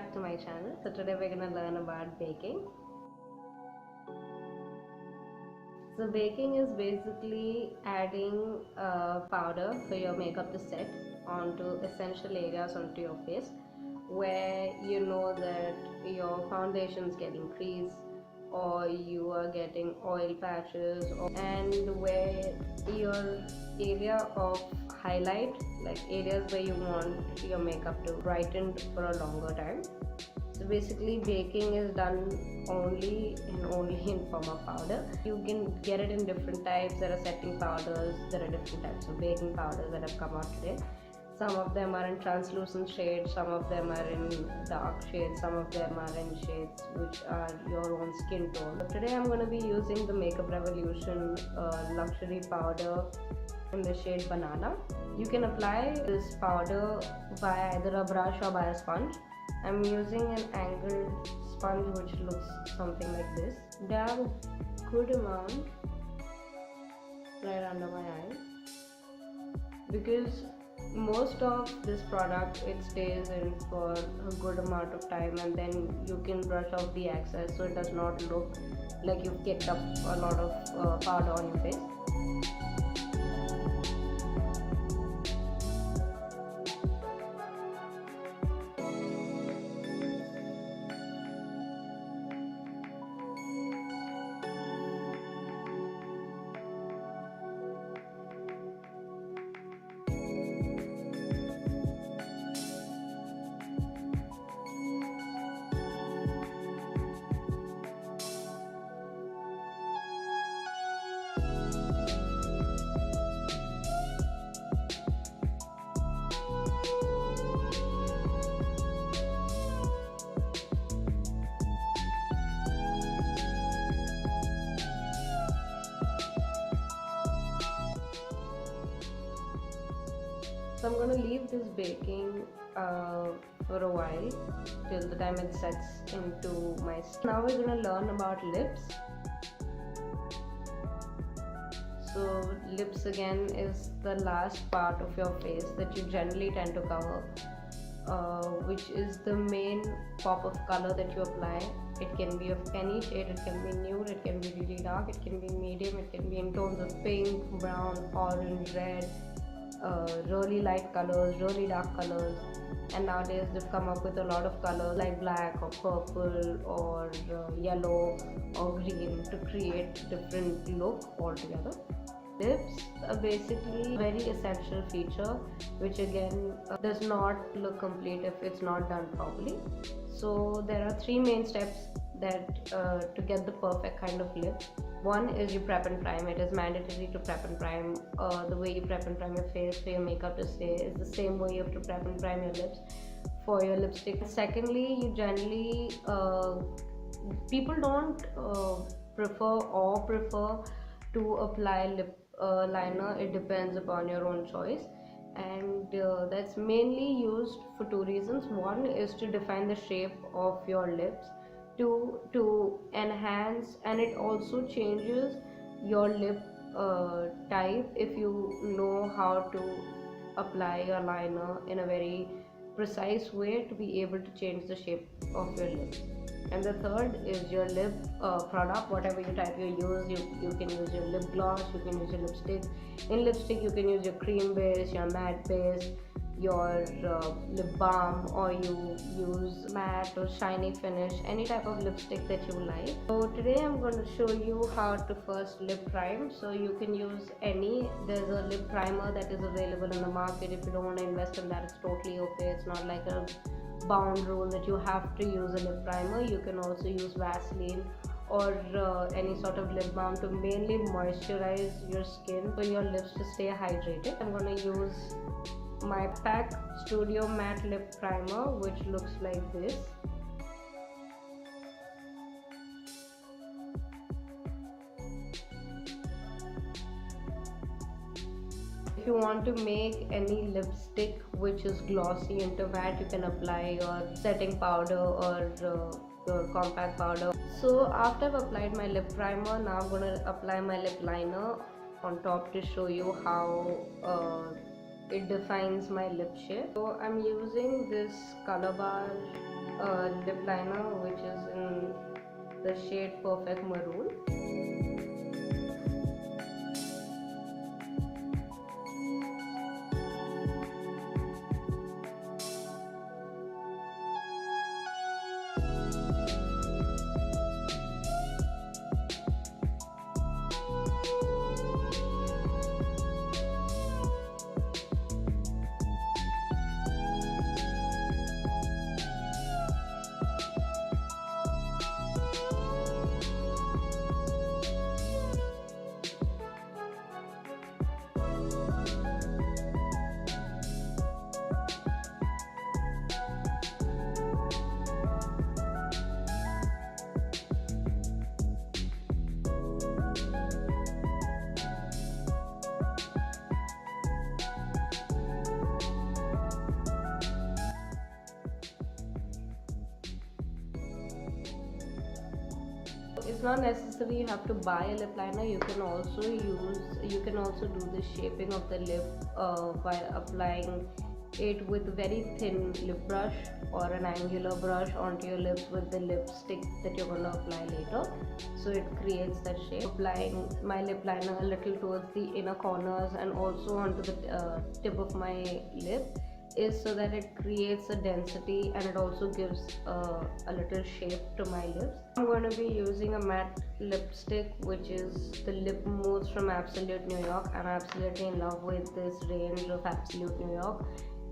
back to my channel. So today we're gonna learn about baking. So baking is basically adding powder for your makeup to set onto essential areas onto your face where you know that your foundation is getting crease or you are getting oil patches, and where your area of highlight, like areas where you want your makeup to brighten for a longer time. So basically baking is done only in form of powder. You can get it in different types. There are setting powders, there are different types of baking powders that have come out today. Some of them are in translucent shades, some of them are in dark shades, some of them are in shades which are your own skin tone. So today I'm going to be using the Makeup Revolution luxury powder in the shade Banana. You can apply this powder by either a brush or by a sponge. I'm using an angled sponge which looks something like this. Dab a good amount right under my eye, because most of this product it stays in for a good amount of time, and then you can brush off the excess so it does not look like you've kicked up a lot of powder on your face. So I'm going to leave this baking for a while till the time it sets into my skin. Now we're going to learn about lips. So lips again is the last part of your face that you generally tend to cover, which is the main pop of color that you apply. It can be of any shade, it can be nude, it can be really dark, it can be medium, it can be in tones of pink, brown, orange, red, really light colors, really dark colors, and nowadays they've come up with a lot of colors like black or purple or yellow or green to create different look altogether. Lips are basically a very essential feature which again does not look complete if it's not done properly. So there are three main steps that to get the perfect kind of lip. One is you prep and prime. It is mandatory to prep and prime. The way you prep and prime your face for your makeup to stay is the same way you have to prep and prime your lips for your lipstick. Secondly, you generally people don't prefer to apply lip liner. It depends upon your own choice, and that's mainly used for two reasons. One is to define the shape of your lips, to enhance, and it also changes your lip type if you know how to apply your liner in a very precise way to be able to change the shape of your lips. And the third is your lip product. Whatever you type you use, you can use your lip gloss, you can use your lipstick. In lipstick you can use your cream base, your matte base, your lip balm, or you use matte or shiny finish, any type of lipstick that you like. So today I'm going to show you how to first lip prime. So you can use any, there's a lip primer that is available in the market. If you don't want to invest in that, it's totally okay. It's not like a bound rule that you have to use a lip primer. You can also use Vaseline or any sort of lip balm to mainly moisturize your skin for your lips to stay hydrated. I'm going to use my PAC Studio Matte Lip Primer, which looks like this. If you want to make any lipstick which is glossy into matte, you can apply your setting powder or your compact powder. So after I've applied my lip primer, now I'm going to apply my lip liner on top to show you how it defines my lip shape. So I'm using this Colorbar lip liner which is in the shade Perfect Maroon. It's not necessary you have to buy a lip liner. You can also do the shaping of the lip by applying it with a very thin lip brush or an angular brush onto your lips with the lipstick that you're going to apply later, so it creates that shape. Applying my lip liner a little towards the inner corners and also onto the tip of my lip is so that it creates a density and it also gives a little shape to my lips. I'm going to be using a matte lipstick which is the Lip Mousse from Absolute New York. I'm absolutely in love with this range of Absolute New York,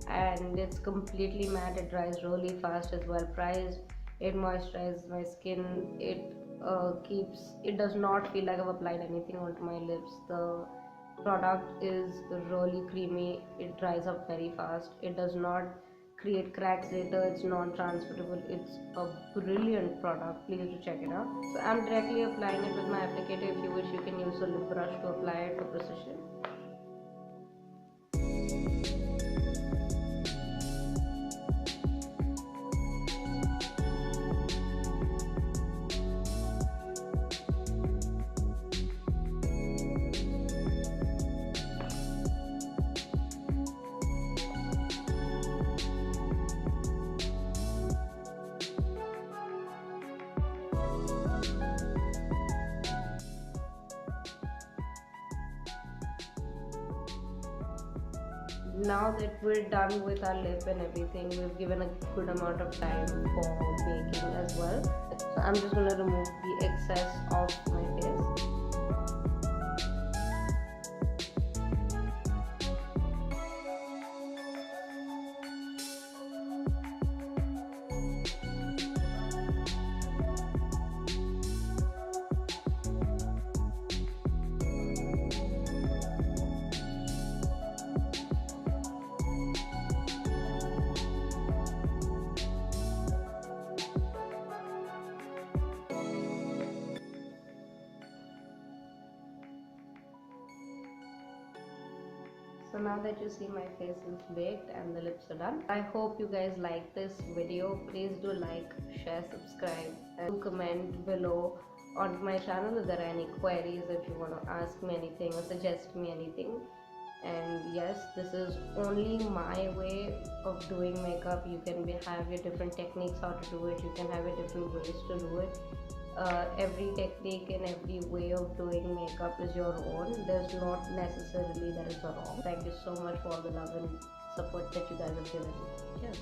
and it's completely matte. It dries really fast, is well priced, it moisturizes my skin, it does not feel like I've applied anything onto my lips. The product is really creamy, it dries up very fast, it does not create cracks later, it's non-transferable, it's a brilliant product. Please do check it out. So I'm directly applying it with my applicator. If you wish, you can use a lip brush to apply it for precision. Now that we're done with our lip and everything, we've given a good amount of time for baking as well. So I'm just going to remove the excess of my face. So now that you see my face is baked and the lips are done, I hope you guys like this video. Please do like, share, subscribe, and comment below on my channel if there are any queries, if you want to ask me anything or suggest me anything. And yes, this is only my way of doing makeup. You can have your different techniques how to do it, you can have your different ways to do it. Every technique and every way of doing makeup is your own. There's not necessarily that it's wrong. Thank you so much for all the love and support that you guys have given me. Cheers.